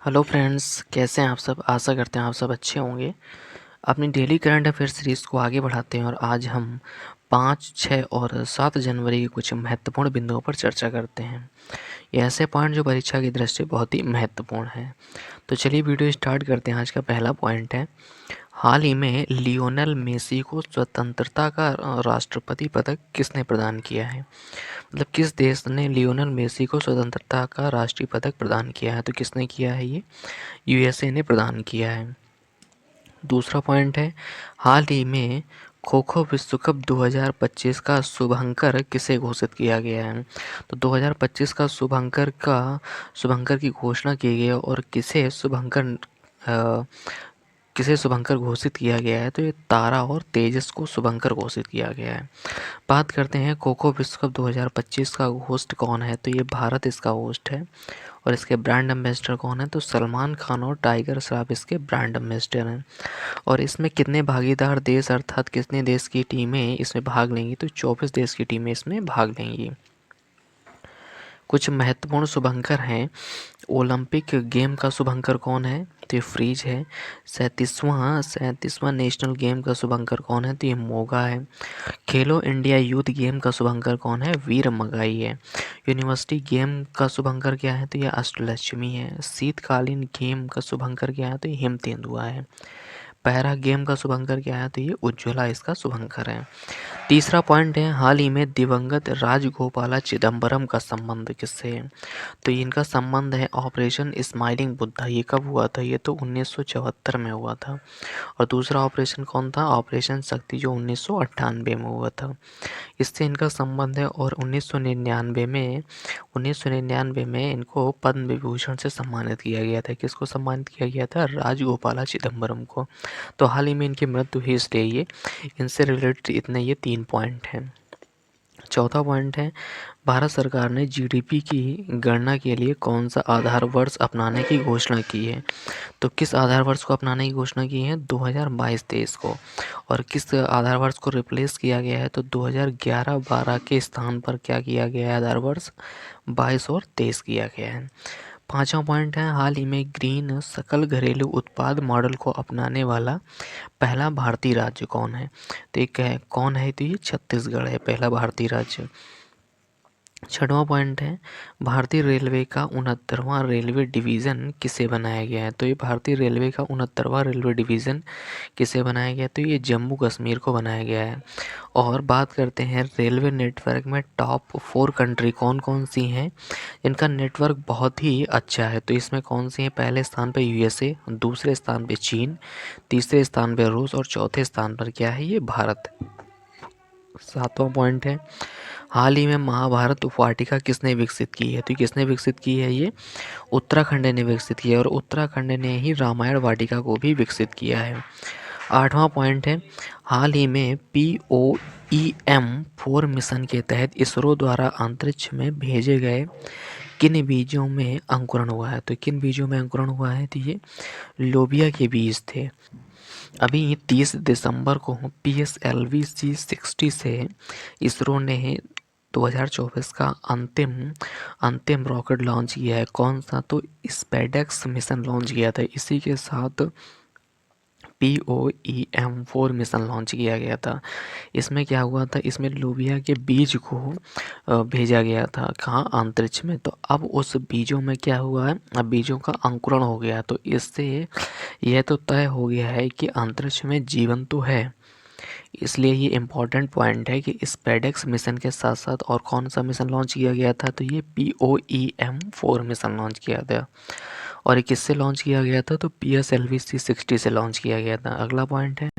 Hello friends, कैसे हैं आप सब। आशा करते हैं आप सब अच्छे होंगे। अपनी डेली करंट अफेयर सीरीज़ को आगे बढ़ाते हैं और आज हम 5, 6 और 7 जनवरी के कुछ महत्वपूर्ण बिंदुओं पर चर्चा करते हैं। ये ऐसे पॉइंट जो परीक्षा की दृष्टि से बहुत ही महत्वपूर्ण हैं। तो चलिए वीडियो स्टार्ट करते हैं। आज का पहला पॉइंट है, हाल ही में लियोनेल मेसी को स्वतंत्रता का राष्ट्रपति पदक किसने प्रदान किया है। मतलब किस देश ने लियोनेल मेसी को स्वतंत्रता का राष्ट्रीय पदक प्रदान किया है। तो किसने किया है ये, यूएसए ने प्रदान किया है। दूसरा पॉइंट है, हाल ही में खो खो विश्व कप 2025 का शुभंकर किसे घोषित किया गया है। तो 2025 का शुभंकर की घोषणा की गई है और किसे शुभंकर घोषित किया गया है। तो ये तारा और तेजस को शुभंकर घोषित किया गया है। बात करते हैं खो खो विश्व कप 2025 का होस्ट कौन है। तो ये भारत इसका होस्ट है और इसके ब्रांड एम्बेसडर कौन है। तो सलमान खान और टाइगर श्रॉफ इसके ब्रांड एम्बेसडर हैं। और इसमें कितने भागीदार देश अर्थात कितने देश की टीमें इसमें भाग लेंगी। तो 24 देश की टीमें इसमें भाग लेंगी। कुछ महत्वपूर्ण शुभंकर हैं। ओलंपिक गेम का शुभंकर कौन है। तो ये फ्रीज है। 37वां नेशनल गेम का शुभंकर कौन है। तो ये मोगा है। खेलो इंडिया यूथ गेम का शुभंकर कौन है। वीर मगाई है। यूनिवर्सिटी गेम का शुभंकर क्या है। तो ये अष्टलक्ष्मी है। शीतकालीन गेम का शुभंकर क्या है। तो ये हेमतेंदुआ है। पैरा गेम का शुभंकर क्या है। तो ये उज्ज्वला इसका शुभंकर है। तीसरा पॉइंट है, हाल ही में दिवंगत राजगोपाला चिदम्बरम का संबंध किससे है। तो इनका संबंध है ऑपरेशन स्माइलिंग बुद्धा। ये कब हुआ था। ये तो 1974 में हुआ था। और दूसरा ऑपरेशन कौन था, ऑपरेशन शक्ति, जो 1998 में हुआ था। इससे इनका संबंध है। और 1999 में इनको पद्म विभूषण से सम्मानित किया गया था। किसको सम्मानित किया गया था, राजगोपाला चिदम्बरम को। तो हाल ही में इनकी मृत्यु हुई, इसलिए ये इनसे रिलेटेड इतने ये 3 पॉइंट हैं। चौथा पॉइंट है, भारत सरकार ने जीडीपी की गणना के लिए कौन सा आधार वर्ष अपनाने की घोषणा की है। तो किस आधार वर्ष को अपनाने की घोषणा की है, 2022-23 को। और किस आधार वर्ष को रिप्लेस किया गया है, तो 2011-12 के स्थान पर क्या किया गया है, आधार वर्ष 22 और 23 किया गया है। पांचवा पॉइंट है, हाल ही में ग्रीन सकल घरेलू उत्पाद मॉडल को अपनाने वाला पहला भारतीय राज्य कौन है। तो एक है कौन है, तो ये छत्तीसगढ़ है पहला भारतीय राज्य। छठवां पॉइंट है, भारतीय रेलवे का 69वां रेलवे डिवीज़न किसे बनाया गया है। तो ये भारतीय रेलवे का 69वां रेलवे डिवीज़न किसे बनाया गया है, तो ये जम्मू कश्मीर को बनाया गया है। और बात करते हैं रेलवे नेटवर्क में टॉप 4 कंट्री कौन कौन सी हैं। इनका नेटवर्क बहुत ही अच्छा है। तो इसमें कौन सी है, पहले स्थान पर यूएसए, दूसरे स्थान पर चीन, तीसरे स्थान पर रूस और चौथे स्थान पर क्या है, ये भारत। सातवां पॉइंट है, हाल ही में महाभारत वाटिका किसने विकसित की है। तो किसने विकसित की है, ये उत्तराखंड ने विकसित किया है। और उत्तराखंड ने ही रामायण वाटिका को भी विकसित किया है। आठवां पॉइंट है, हाल ही में POEM-4 मिशन के तहत इसरो द्वारा अंतरिक्ष में भेजे गए किन बीजों में अंकुरण हुआ है। तो किन बीजों में अंकुरण हुआ है, तो ये लोबिया के बीज थे। अभी 30 दिसंबर को PSLV-C60 से इसरो ने 2024 का अंतिम रॉकेट लॉन्च किया है। कौन सा, तो स्पेडेक्स मिशन लॉन्च किया था। इसी के साथ POEM-4 मिशन लॉन्च किया गया था। इसमें क्या हुआ था, इसमें लोबिया के बीज को भेजा गया था कहाँ, अंतरिक्ष में। तो अब उस बीजों में क्या हुआ है, अब बीजों का अंकुरण हो गया। तो इससे यह तो तय हो गया है कि अंतरिक्ष में जीवन तो है। इसलिए ये इम्पॉर्टेंट पॉइंट है कि स्पेडेक्स मिशन के साथ साथ और कौन सा मिशन लॉन्च किया गया था, तो ये POEM-4 मिशन लॉन्च किया था। और ये किससे लॉन्च किया गया था, तो PSLV-C60 से लॉन्च किया गया था। अगला पॉइंट है,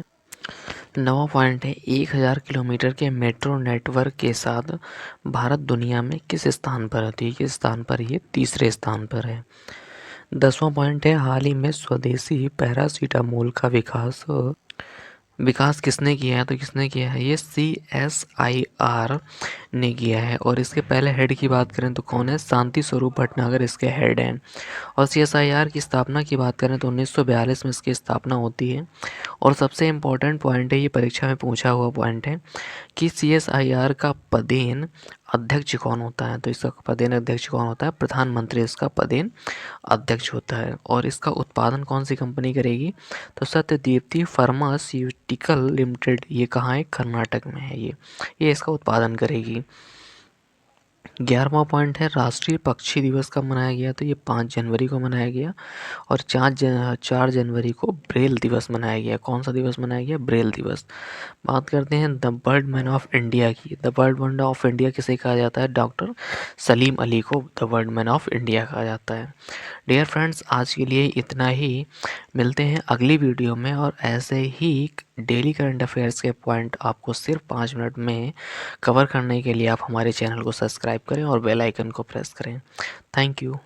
नवा पॉइंट है, 1000 किलोमीटर के मेट्रो नेटवर्क के साथ भारत दुनिया में किस स्थान पर है। तो ये किस स्थान पर, ये तीसरे स्थान पर है। 10वां पॉइंट है, हाल ही में स्वदेशी पैरासीटामोल का विकास किसने किया है। तो किसने किया है, ये CSIR ने किया है। और इसके पहले हेड की बात करें तो कौन है, शांति स्वरूप भटनागर इसके हेड हैं। और सीएसआईआर की स्थापना की बात करें तो 1942 में इसकी स्थापना होती है। और सबसे इम्पोर्टेंट पॉइंट है, ये परीक्षा में पूछा हुआ पॉइंट है कि सीएसआईआर का पदेन अध्यक्ष कौन होता है। तो इसका पदेन अध्यक्ष कौन होता है, प्रधानमंत्री इसका पदेन अध्यक्ष होता है। और इसका उत्पादन कौन सी कंपनी करेगी, तो सत्यदीप्ति फार्मास्यूटिकल लिमिटेड, ये कहाँ है, कर्नाटक में है ये इसका उत्पादन करेगी। 11वां पॉइंट है, राष्ट्रीय पक्षी दिवस कब मनाया गया, तो ये 5 जनवरी को मनाया गया। और 4 जनवरी को ब्रेल दिवस मनाया गया। कौन सा दिवस मनाया गया, ब्रेल दिवस। बात करते हैं the bird man of India की। The bird man of India किसे कहा जाता है, डॉक्टर सलीम अली को the bird man of India कहा जाता है। डियर फ्रेंड्स, आज के लिए इतना ही। मिलते हैं अगली वीडियो में, और ऐसे ही डेली करंट अफेयर्स के पॉइंट आपको सिर्फ 5 मिनट में कवर करने के लिए आप हमारे चैनल को सब्सक्राइब करें और बेल आइकन को प्रेस करें। Thank you.